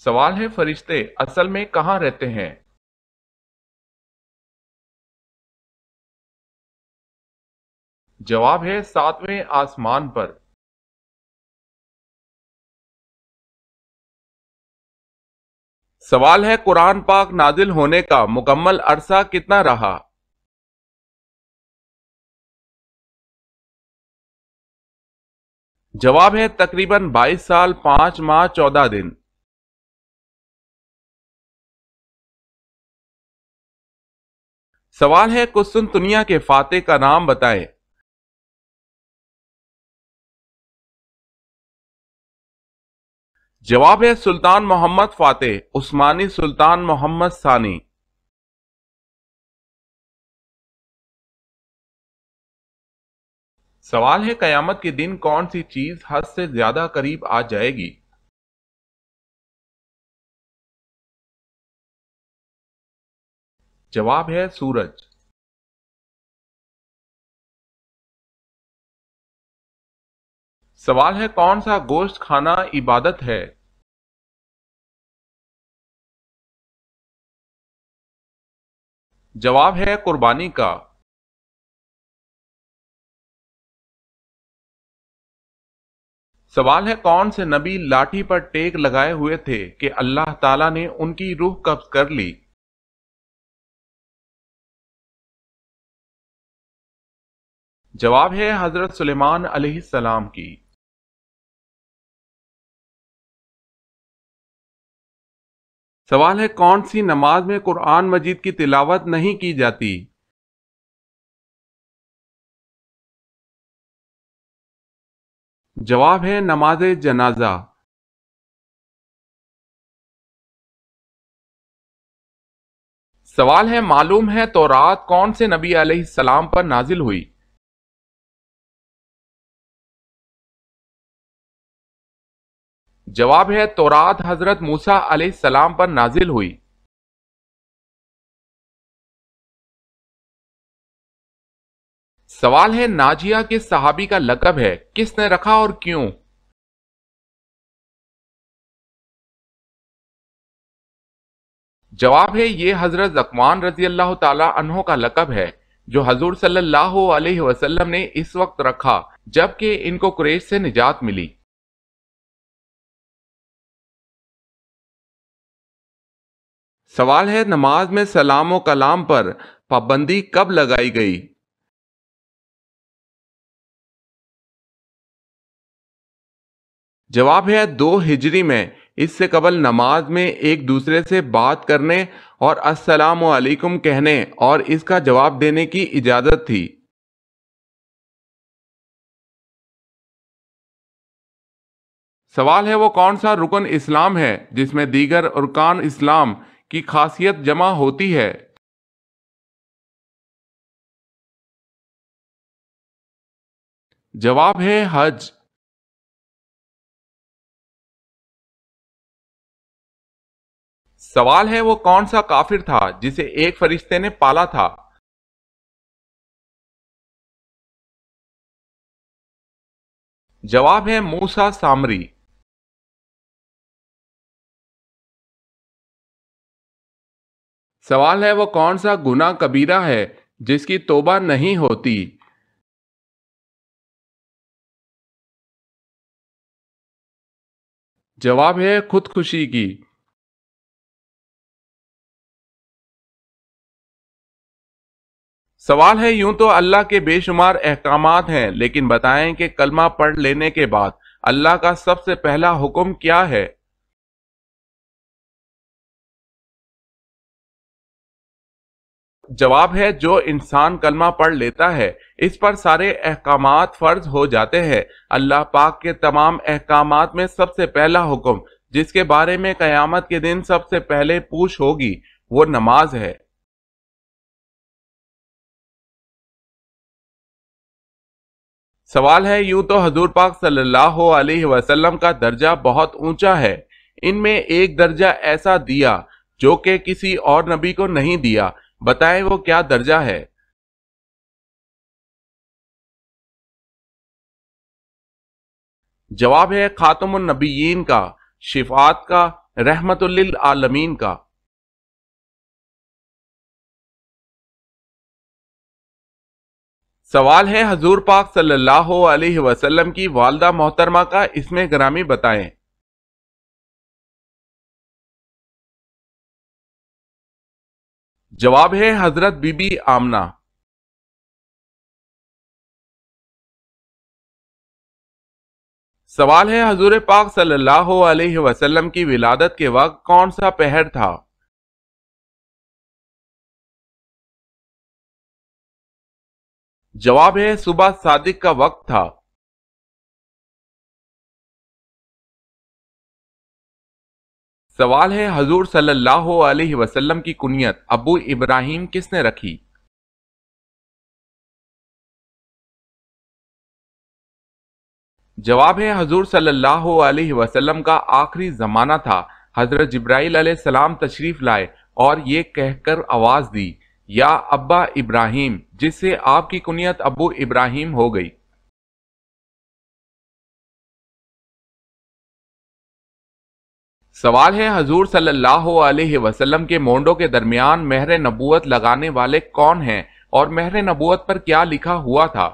سوال ہے فرشتے اصل میں کہاں رہتے ہیں؟ جواب ہے ساتویں آسمان پر۔ سوال ہے قرآن پاک نازل ہونے کا مکمل عرصہ کتنا رہا؟ جواب ہے تقریباً 22 سال 5 ماہ 14 دن۔ سوال ہے قسطنطنیہ کے فاتح کا نام بتائیں۔ جواب ہے سلطان محمد فاتح عثمانی سلطان محمد ثانی۔ سوال ہے قیامت کے دن کون سی چیز حد سے زیادہ قریب آ جائے گی؟ جواب ہے سورج۔ سوال ہے کون سا گوشت کھانا عبادت ہے؟ جواب ہے قربانی کا۔ سوال ہے کون سے نبی لاٹھی پر ٹیک لگائے ہوئے تھے کہ اللہ تعالیٰ نے ان کی روح قبض کر لی؟ جواب ہے حضرت سلیمان علیہ السلام کی۔ سوال ہے کون سی نماز میں قرآن مجید کی تلاوت نہیں کی جاتی؟ جواب ہے نماز جنازہ۔ سوال ہے معلوم ہے تورات کون سے نبی علیہ السلام پر نازل ہوئی؟ جواب ہے تورات حضرت موسیٰ علیہ السلام پر نازل ہوئی۔ سوال ہے ناجیہ کس صحابی کا لقب ہے، کس نے رکھا اور کیوں؟ جواب ہے یہ حضرت ذکوان رضی اللہ تعالی عنہ کا لقب ہے جو حضور صلی اللہ علیہ وسلم نے اس وقت رکھا جبکہ ان کو قریش سے نجات ملی۔ سوال ہے نماز میں سلام و کلام پر پابندی کب لگائی گئی؟ جواب ہے 2 ہجری میں۔ اس سے قبل نماز میں ایک دوسرے سے بات کرنے اور السلام علیکم کہنے اور اس کا جواب دینے کی اجازت تھی۔ سوال ہے وہ کون سا رکن اسلام ہے جس میں دیگر ارکان اسلام کی خاصیت جمع ہوتی ہے؟ جواب ہے حج۔ سوال ہے وہ کون سا کافر تھا جسے ایک فرشتے نے پالا تھا؟ جواب ہے موسیٰ سامری۔ سوال ہے وہ کون سا گناہ کبیرہ ہے جس کی توبہ نہیں ہوتی؟ جواب ہے خودکشی کی۔ سوال ہے یوں تو اللہ کے بے شمار احکامات ہیں لیکن بتائیں کہ کلمہ پڑھ لینے کے بعد اللہ کا سب سے پہلا حکم کیا ہے؟ جواب ہے جو انسان کلمہ پڑھ لیتا ہے اس پر سارے احکامات فرض ہو جاتے ہیں۔ اللہ پاک کے تمام احکامات میں سب سے پہلا حکم جس کے بارے میں قیامت کے دن سب سے پہلے پوچھ ہوگی وہ نماز ہے۔ سوال ہے یوں تو حضور پاک صلی اللہ علیہ وسلم کا درجہ بہت اونچا ہے، ان میں ایک درجہ ایسا دیا جو کہ کسی اور نبی کو نہیں دیا، بتائیں وہ کیا درجہ ہے؟ جواب ہے خاتم النبیین کا، شفاعت کا रहमत लिल आलमीन का। सवाल है, हजूर पाक सल्लल्लाहु अलैहि वसल्लम की वालदा मोहतरमा का इसमें ग्रामी बताएं। जवाब है हजरत बीबी आमना। सवाल है, हजूर पाक सल्लल्लाहु अलैहि वसल्लम की विलादत के वक्त कौन सा पहर था? जवाब है सुबह सादिक का वक्त था। सवाल है, हजूर सल्लल्लाहु अलैहि वसल्लम की कुनियत अबू इब्राहिम किसने रखी? जवाब है हजूर सल्लल्लाहु अलैहि वसल्लम का आखिरी जमाना था। हजरत जिब्राइल अलैहिस्सलाम तशरीफ लाए और ये कहकर आवाज दी, या अब्बा इब्राहिम, जिससे आपकी कुनियत अबू इब्राहिम हो गई। सवाल है, हजूर सल्लल्लाहु अलैहि वसल्लम के मोंडों के दरमियान महर नबूवत लगाने वाले कौन हैं और महर नबूवत पर क्या लिखा हुआ था?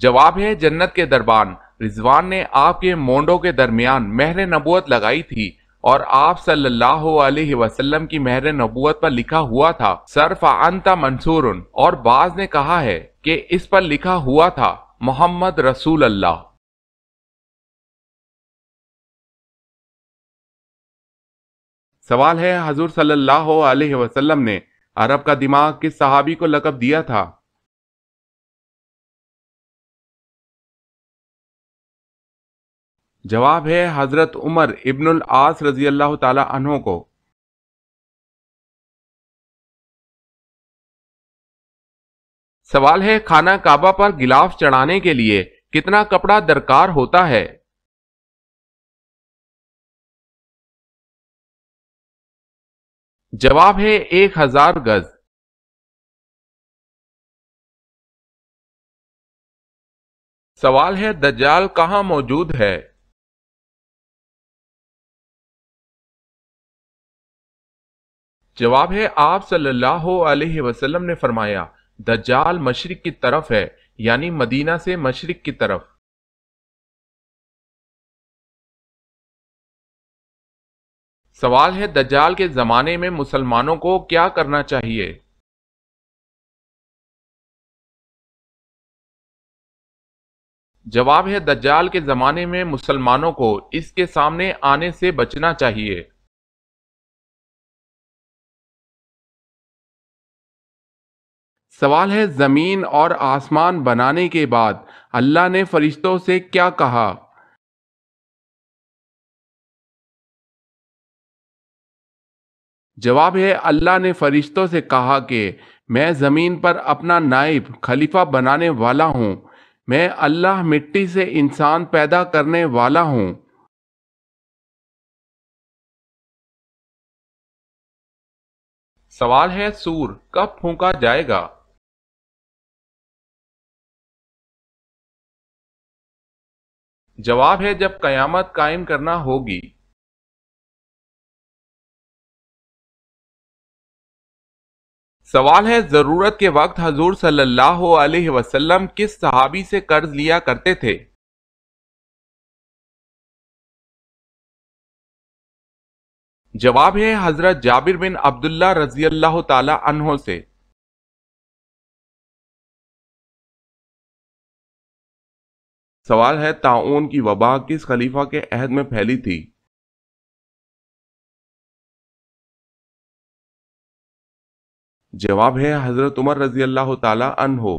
जवाब है जन्नत के दरबान। रिजवान ने आपके मोंडों के दरमियान महर नबूवत लगाई थी और आप सल्लल्लाहु अलैहि वसल्लम की महर नबूवत पर लिखा हुआ था सरफ अंता मंसूरुन, और बाज ने कहा है कि इस पर लिखा हुआ था मोहम्मद रसूल अल्लाह। सवाल है, हजूर सल्लल्लाहु अलैहि वसल्लम ने अरब का दिमाग किस सहाबी को लक़ब दिया था? जवाब है हजरत उमर इब्नुल आस रजी अल्लाह ताला अन्हो को। सवाल है, खाना काबा पर गिलाफ चढ़ाने के लिए कितना कपड़ा दरकार होता है? जवाब है 1000 गज। सवाल है, दज्जाल कहाँ मौजूद है? जवाब है आप सल्लल्लाहु अलैहि वसल्लम ने फरमाया, दज्जाल मशरिक की तरफ है, यानी मदीना से मशरिक की तरफ। सवाल है, दज्जाल के जमाने में मुसलमानों को क्या करना चाहिए? जवाब है दज्जाल के जमाने में मुसलमानों को इसके सामने आने से बचना चाहिए। सवाल है, जमीन और आसमान बनाने के बाद अल्लाह ने फरिश्तों से क्या कहा? जवाब है अल्लाह ने फरिश्तों से कहा कि मैं जमीन पर अपना नाइब खलीफा बनाने वाला हूं। मैं अल्लाह मिट्टी से इंसान पैदा करने वाला हूं। सवाल है, सूर कब फूंका जाएगा? जवाब है जब कयामत कायम करना होगी। सवाल है, जरूरत के वक्त हजूर सल्लल्लाहु अलैहि वसल्लम किस सहाबी से कर्ज लिया करते थे? जवाब है हजरत जाबिर बिन अब्दुल्ला रजी अल्लाह ताला अन्हो से। सवाल है, ताऊन की वबा किस खलीफा के अहद में फैली थी? जवाब है हजरत उमर रजी अल्लाह ताला अन्हो।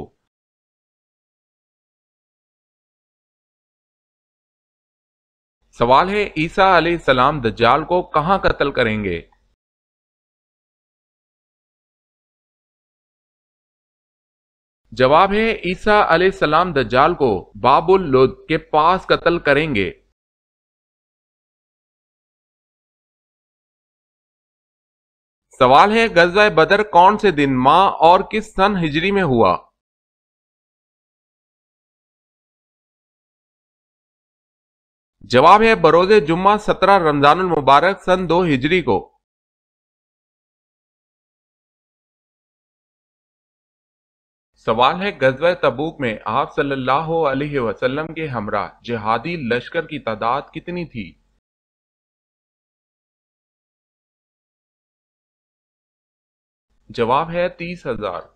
सवाल है, ईसा अलैहिस्सलाम दज्जाल को कहां कत्ल करेंगे? जवाब है ईसा अलैहिस्सलाम दज्जाल को बाबुल लुद के पास कत्ल करेंगे। सवाल है, गज़वा बदर कौन से दिन, माह और किस सन हिजरी में हुआ? जवाब है बरोज जुम्मा 17 रमजान मुबारक सन 2 हिजरी को। सवाल है गज़वा तबूक में आप सल्लल्लाहु अलैहि वसल्लम के हमरा जिहादी लश्कर की तादाद कितनी थी? जवाब है 30,000।